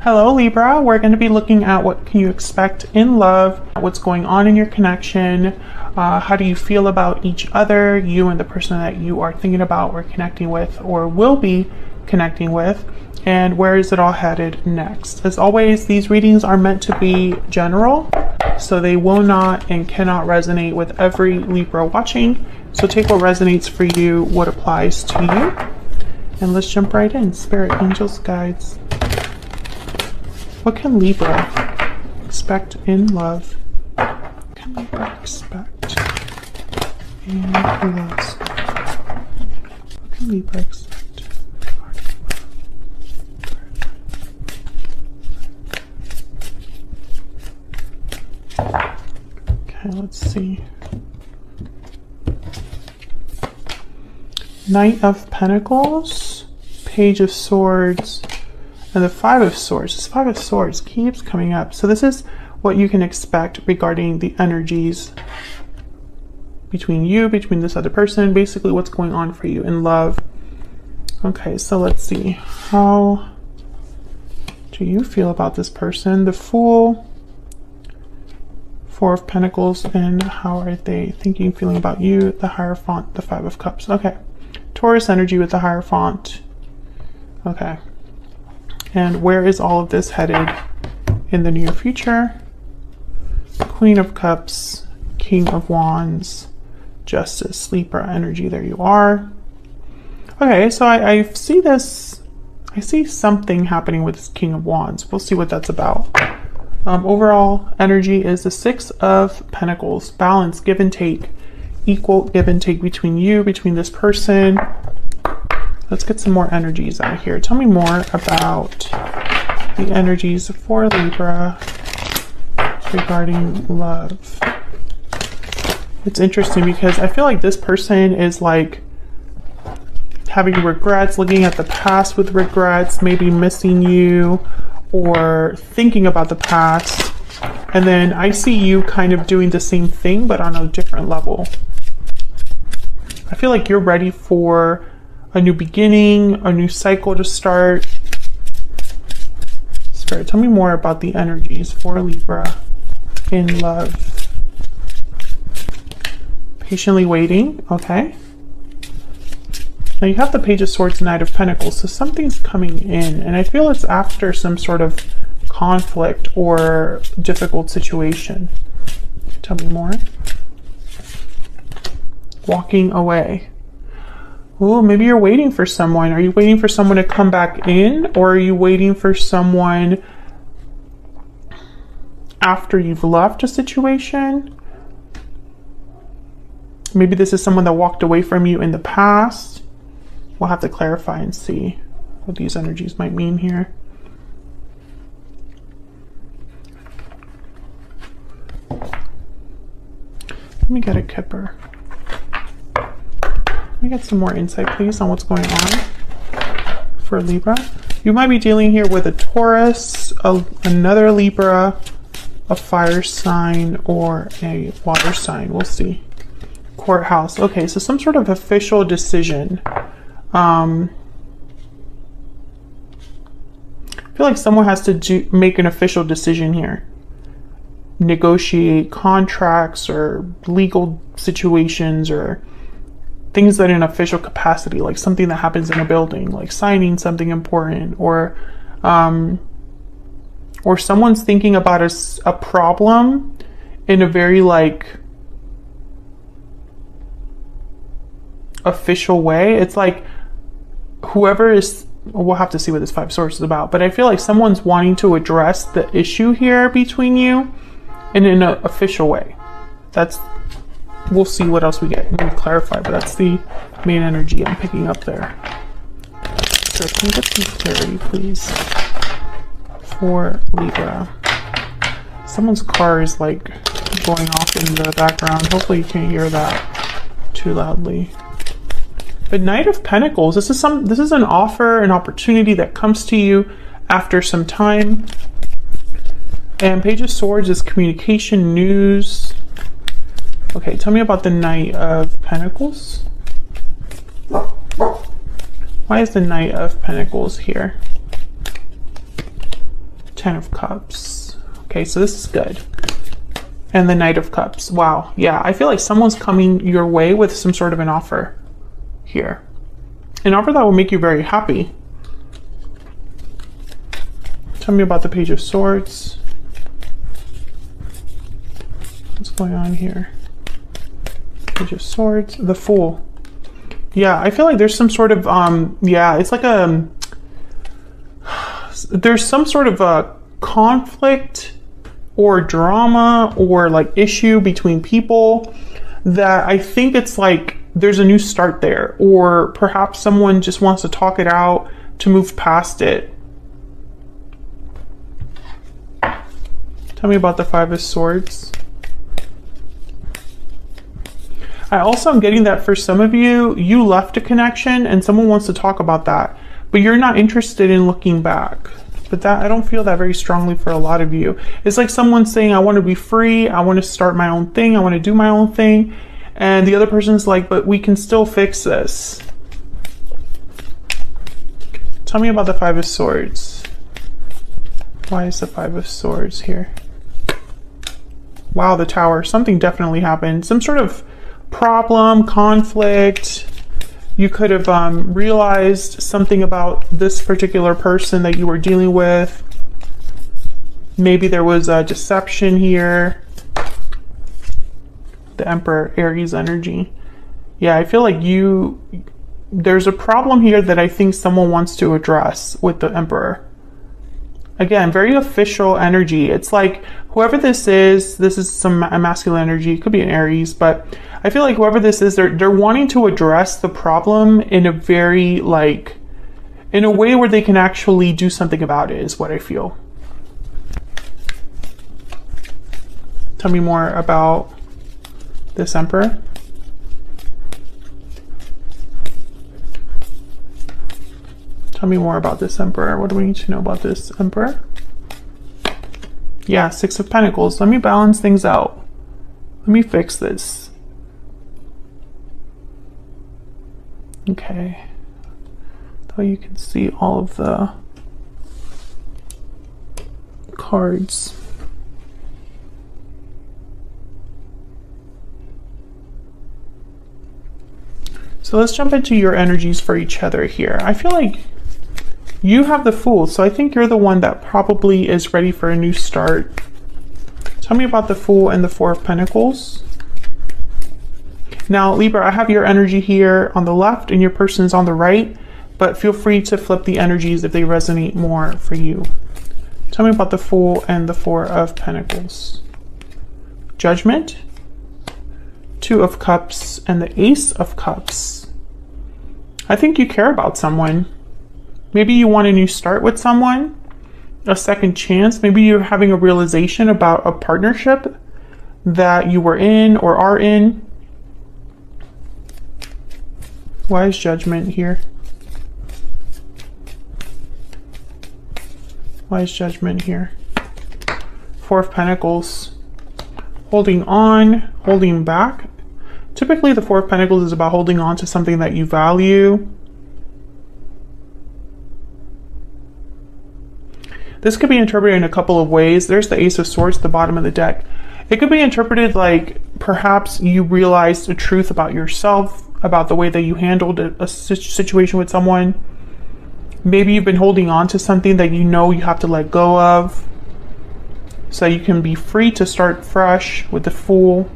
Hello Libra, we're going to be looking at what can you expect in love, what's going on in your connection, how do you feel about each other, you and the person that you are thinking about or connecting with or will be connecting with, and where is it all headed next. As always, these readings are meant to be general, so they will not and cannot resonate with every Libra watching. So take what resonates for you, what applies to you, and let's jump right in. Spirit, angels, guides. What can Libra expect in love? What can Libra expect in love? What can Libra expect? Okay, let's see. Knight of Pentacles, Page of Swords, and the Five of Swords. This Five of Swords keeps coming up. So this is what you can expect regarding the energies between you, between this other person, basically what's going on for you in love. Okay, so let's see. How do you feel about this person? The Fool, Four of Pentacles, and how are they thinking, feeling about you? The Hierophant, the Five of Cups. Okay. Taurus energy with the Hierophant. Okay. And where is all of this headed in the near future? Queen of Cups, King of Wands, Justice, Libra energy. There you are. Okay, so I see this. I see something happening with this King of Wands. We'll see what that's about. Overall energy is the Six of Pentacles. Balance, give and take. Equal give and take between you, between this person. Let's get some more energies out here. Tell me more about the energies for Libra regarding love. It's interesting because I feel like this person is like having regrets, looking at the past with regrets, maybe missing you or thinking about the past. And then I see you kind of doing the same thing, but on a different level. I feel like you're ready for a new beginning, a new cycle to start. Spirit, tell me more about the energies for Libra in love. Patiently waiting, okay. Now you have the Page of Swords, Knight of Pentacles, so something's coming in, and I feel it's after some sort of conflict or difficult situation. Tell me more. Walking away. Oh, maybe you're waiting for someone. Are you waiting for someone to come back in, or are you waiting for someone after you've left a situation? Maybe this is someone that walked away from you in the past. We'll have to clarify and see what these energies might mean here. Let me get a Kipper. Let me get some more insight, please, on what's going on for Libra. You might be dealing here with a Taurus, another Libra, a fire sign, or a water sign. We'll see. Courthouse. Okay, so some sort of official decision. I feel like someone has to make an official decision here. Negotiate contracts or legal situations or things that in official capacity, like something that happens in a building, like signing something important, or someone's thinking about a problem in a very like official way. It's like whoever is, we'll have to see what this Five of Swords is about, but I feel like someone's wanting to address the issue here between you in an official way. We'll see what else we get. Let me clarify, but that's the main energy I'm picking up there. So can you get some clarity, please, for Libra? Someone's car is like going off in the background. Hopefully you can't hear that too loudly. But Knight of Pentacles, this is an offer, an opportunity that comes to you after some time. And Page of Swords is communication, news. Okay, tell me about the Knight of Pentacles. Why is the Knight of Pentacles here? Ten of Cups. Okay, so this is good. And the Knight of Cups. Wow. Yeah, I feel like someone's coming your way with some sort of an offer here. An offer that will make you very happy. Tell me about the Page of Swords. What's going on here? Page of Swords. The Fool. Yeah, I feel like there's some sort of, yeah, it's like there's some sort of a conflict or drama or like issue between people that I think it's like there's a new start there, or perhaps someone just wants to talk it out to move past it. Tell me about the Five of Swords. I also am getting that for some of you, you left a connection and someone wants to talk about that, but you're not interested in looking back. But that, I don't feel that very strongly for a lot of you. It's like someone saying, I want to be free. I want to start my own thing. I want to do my own thing. And the other person's like, but we can still fix this. Tell me about the Five of Swords. Why is the Five of Swords here? Wow, the Tower. Something definitely happened. Some sort of problem, conflict. You could have realized something about this particular person that you were dealing with. Maybe there was a deception here. The Emperor, Aries energy. Yeah, I feel like there's a problem here that I think someone wants to address with the Emperor. Again, very official energy. It's like whoever this is some masculine energy. It could be an Aries, but I feel like whoever this is, they're wanting to address the problem in a very like, in a way where they can actually do something about it is what I feel. Tell me more about this Emperor. Tell me more about this Emperor. What do we need to know about this Emperor? Yeah, Six of Pentacles. Let me balance things out. Let me fix this. Okay. So you can see all of the cards. So let's jump into your energies for each other here. I feel like you have the Fool, so I think you're the one that probably is ready for a new start. Tell me about the Fool and the Four of Pentacles. Now, Libra, I have your energy here on the left and your person's on the right, but feel free to flip the energies if they resonate more for you. Tell me about the Fool and the Four of Pentacles. Judgment, Two of Cups, and the Ace of Cups. I think you care about someone. Maybe you want a new start with someone, a second chance. Maybe you're having a realization about a partnership that you were in or are in. Why is Judgment here? Why is Judgment here? Four of Pentacles. Holding on, holding back. Typically, the Four of Pentacles is about holding on to something that you value. This could be interpreted in a couple of ways. There's the Ace of Swords at the bottom of the deck. It could be interpreted like perhaps you realized a truth about yourself, about the way that you handled a situation with someone. Maybe you've been holding on to something that you know you have to let go of, so you can be free to start fresh with the Fool.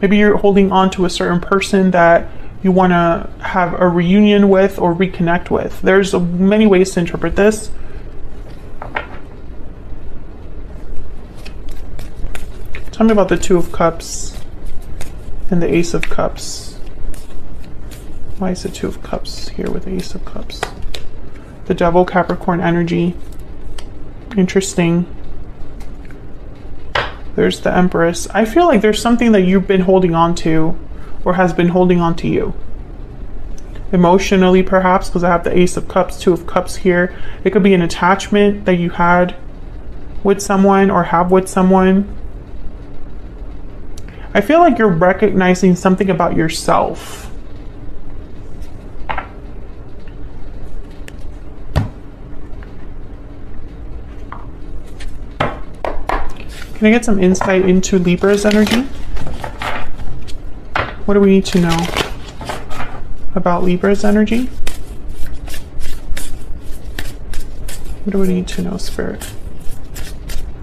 Maybe you're holding on to a certain person that you want to have a reunion with or reconnect with. There's many ways to interpret this. Tell me about the Two of Cups and the Ace of Cups. Why is the Two of Cups here with the Ace of Cups? The Devil, Capricorn energy. Interesting. There's the Empress. I feel like there's something that you've been holding on to or has been holding on to you. Emotionally, perhaps, because I have the Ace of Cups, Two of Cups here. It could be an attachment that you had with someone or have with someone. I feel like you're recognizing something about yourself. Can I get some insight into Libra's energy? What do we need to know about Libra's energy? What do we need to know, Spirit,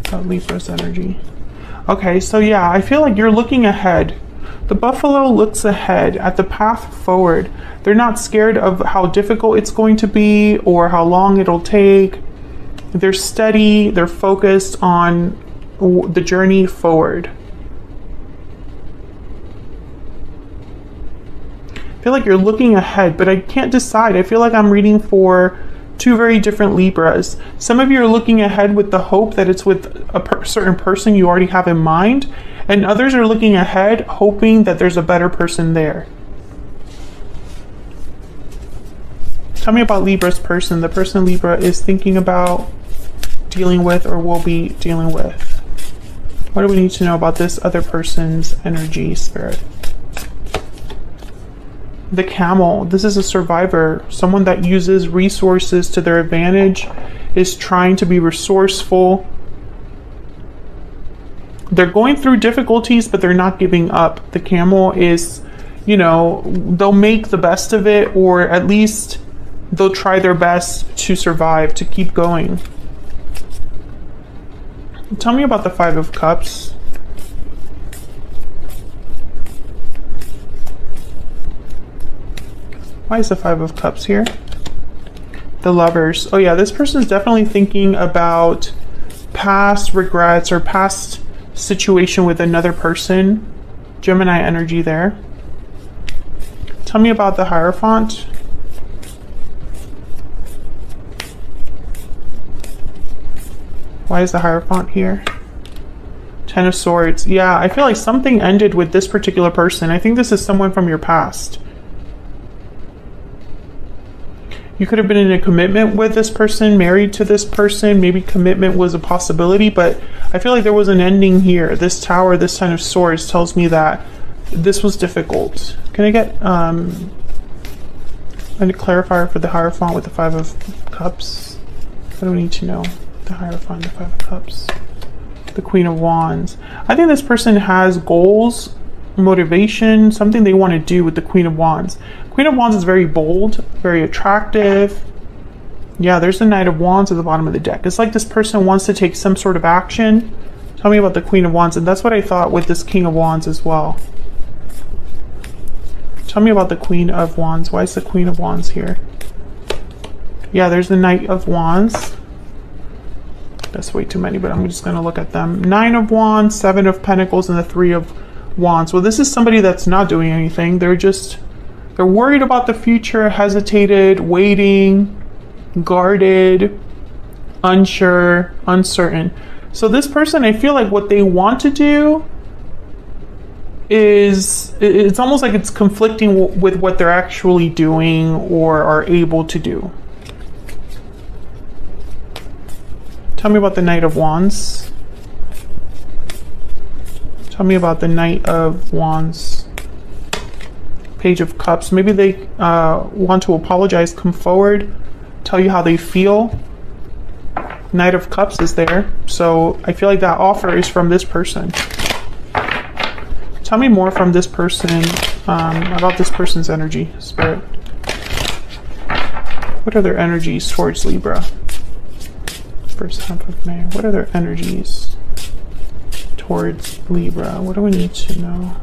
about Libra's energy? Okay, so yeah, I feel like you're looking ahead. The buffalo looks ahead at the path forward. They're not scared of how difficult it's going to be or how long it'll take. They're steady, they're focused on the journey forward. I feel like you're looking ahead, but I can't decide. I feel like I'm reading for two very different Libras. Some of you are looking ahead with the hope that it's with a certain person you already have in mind, and others are looking ahead hoping that there's a better person there. Tell me about Libra's person, the person Libra is thinking about, dealing with, or will be dealing with. What do we need to know about this other person's energy, Spirit? The camel. This is a survivor, someone that uses resources to their advantage, is trying to be resourceful. They're going through difficulties, but they're not giving up. The camel is, you know, they'll make the best of it, or at least they'll try their best to survive, to keep going. Tell me about the Five of Cups. Why is the Five of Cups here? The Lovers. Oh yeah, this person is definitely thinking about past regrets or past situation with another person. Gemini energy there. Tell me about the Hierophant. Why is the Hierophant here? Ten of Swords. Yeah, I feel like something ended with this particular person. I think this is someone from your past. You could have been in a commitment with this person, married to this person. Maybe commitment was a possibility, but I feel like there was an ending here. This Tower, this Ten of Swords tells me that this was difficult. Can I get a clarifier for the Hierophant with the Five of Cups? What do we need to know? The Hierophant, the Five of Cups. The Queen of Wands. I think this person has goals, motivation, something they want to do with the Queen of Wands. Queen of Wands is very bold, very attractive. Yeah, there's the Knight of Wands at the bottom of the deck. It's like this person wants to take some sort of action. Tell me about the Queen of Wands, and that's what I thought with this King of Wands as well. Tell me about the Queen of Wands. Why is the Queen of Wands here? Yeah, there's the Knight of Wands. That's way too many, but I'm just going to look at them. Nine of Wands, Seven of Pentacles, and the Three of Wands. Well, this is somebody that's not doing anything. They're worried about the future, hesitated, waiting, guarded, unsure, uncertain. So this person, I feel like what they want to do is, it's almost like it's conflicting with what they're actually doing or are able to do. Tell me about the Knight of Wands. Tell me about the Knight of Wands. Page of Cups. Maybe they want to apologize, come forward, tell you how they feel. Knight of Cups is there. So I feel like that offer is from this person. Tell me more from this person, about this person's energy, Spirit. What are their energies towards Libra? First half of May. What are their energies towards Libra? What do we need to know?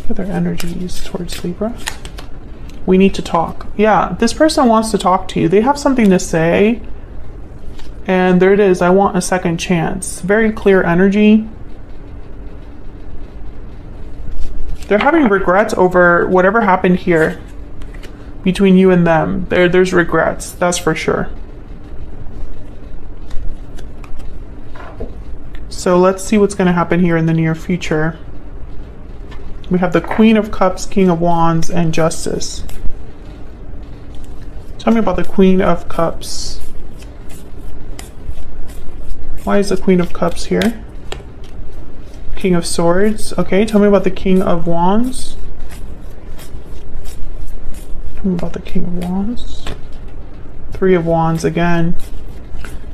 What are their energies towards Libra? We need to talk. Yeah, this person wants to talk to you. They have something to say. And there it is. I want a second chance. Very clear energy. They're having regrets over whatever happened here between you and them. There's regrets, that's for sure. So let's see what's going to happen here in the near future. We have the Queen of Cups, King of Wands, and Justice. Tell me about the Queen of Cups. Why is the Queen of Cups here? King of Swords. Okay, tell me about the King of Wands. Tell me about the King of Wands. Three of Wands again.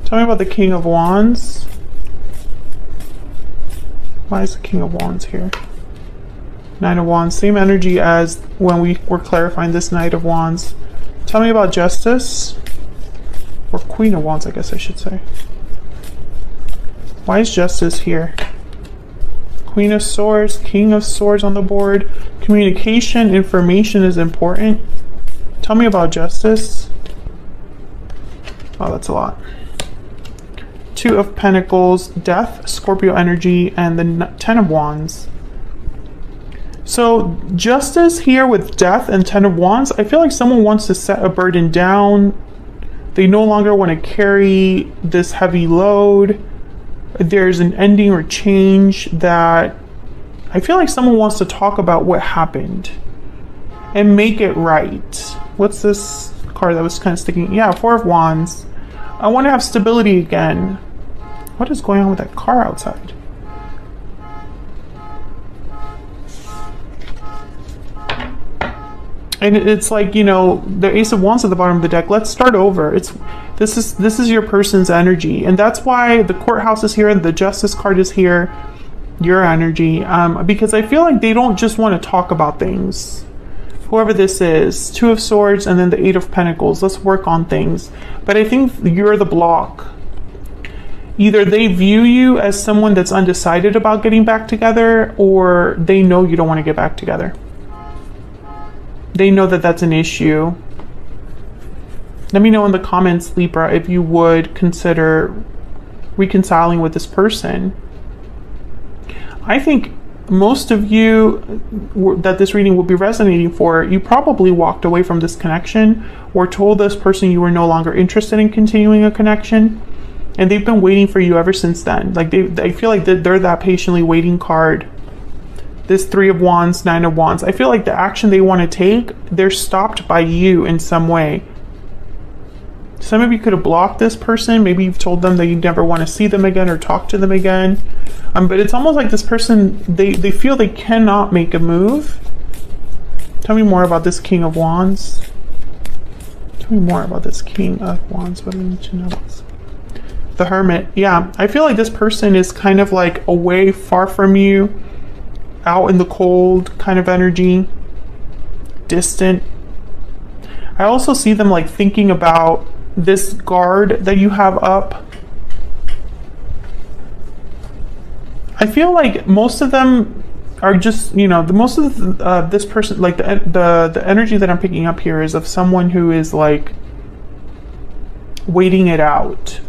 Tell me about the King of Wands. Why is the King of Wands here? Nine of Wands, same energy as when we were clarifying this Knight of Wands. Tell me about Justice. Or Queen of Wands, I guess I should say. Why is Justice here? Queen of Swords, King of Swords on the board. Communication, information is important. Tell me about Justice. Oh, that's a lot. Two of Pentacles, Death, Scorpio energy, and the Ten of Wands. So Justice here with Death and Ten of Wands, I feel like someone wants to set a burden down. They no longer want to carry this heavy load. There's an ending or change that I feel like someone wants to talk about what happened and make it right. What's this card that was kind of sticking? Yeah, Four of Wands. I want to have stability again. What is going on with that car outside? And it's like, you know, the Ace of Wands at the bottom of the deck. Let's start over. This is your person's energy, and that's why the Courthouse is here and the Justice card is here. Your energy, because I feel like they don't just want to talk about things. Whoever this is, Two of Swords and then the Eight of Pentacles. Let's work on things. But I think you're the block. Either they view you as someone that's undecided about getting back together, or they know you don't want to get back together. They know that that's an issue. Let me know in the comments, Libra, if you would consider reconciling with this person. I think most of you that this reading will be resonating for, you probably walked away from this connection or told this person you were no longer interested in continuing a connection. And they've been waiting for you ever since then. Like I feel like they're that patiently waiting card. This Three of Wands, Nine of Wands. I feel like the action they want to take, they're stopped by you in some way. Some of you could have blocked this person. Maybe you've told them that you never want to see them again or talk to them again. But it's almost like this person, they feel they cannot make a move. Tell me more about this King of Wands. Tell me more about this King of Wands. What do we need to know about this? The Hermit. Yeah, I feel like this person is kind of like away, far from you, out in the cold kind of energy, distant. I also see them like thinking about this guard that you have up. I feel like most of them are just, you know, this person, like the energy that I'm picking up here is of someone who is like waiting it out,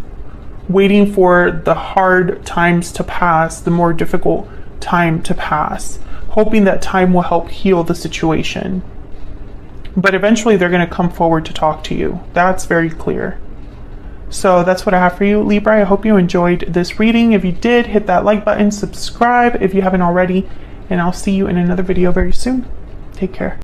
waiting for the hard times to pass, the more difficult time to pass, hoping that time will help heal the situation. But eventually they're going to come forward to talk to you. That's very clear. So that's what I have for you, Libra. I hope you enjoyed this reading. If you did, hit that like button, subscribe if you haven't already, and I'll see you in another video very soon. Take care.